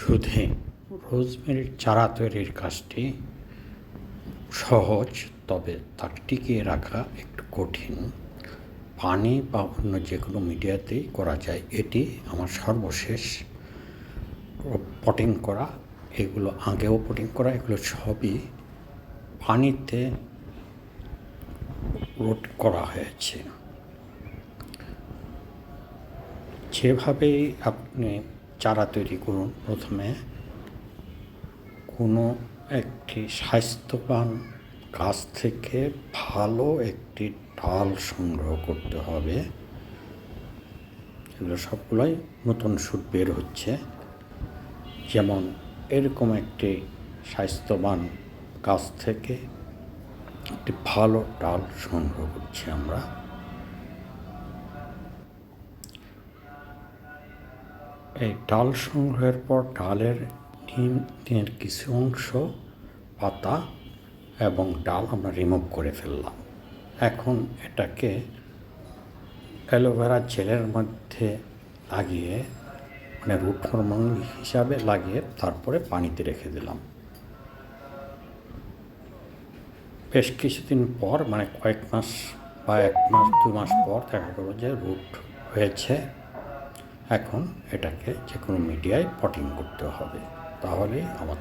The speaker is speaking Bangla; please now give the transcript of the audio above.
ওষুধে রোজমেরির চারা তৈরির কাজটি সহজ, তবে তা টিকিয়ে রাখা একটু কঠিন। পানি বা অন্য যে কোনো মিডিয়াতেই করা যায়। এটি আমার সর্বশেষ পটিং করা। এগুলো আগেও পটিং করা, এগুলো সবই পানিতে রোট করা হয়েছে। যেভাবেই আপনি চারা তৈরি করুন, প্রথমে কোনো একটি স্বাস্থ্যবান গাছ থেকে ভালো একটি ডাল সংগ্রহ করতে হবে। এগুলো সবগুলোই নতুন শুট বের হচ্ছে। যেমন এরকম একটি স্বাস্থ্যবান গাছ থেকে একটি ভালো ডাল সংগ্রহ করছি আমরা। এই ডাল সংগ্রহের পর ডালের নিচের কিছু অংশ, পাতা এবং ডাল আমরা রিমুভ করে ফেললাম। এখন এটাকে অ্যালোভেরা জেলের মধ্যে লাগিয়ে, মানে রুট হরমোন হিসাবে লাগিয়ে তারপরে পানিতে রেখে দিলাম। বেশ কিছুদিন পর, মানে কয়েক মাস বা 1 মাস 2 মাস পর দেখা গেল যে রুট হয়েছে। এখন এটাকে যে কোনো মিডিয়ায় পটিং করতে হবে, তাহলেই আমার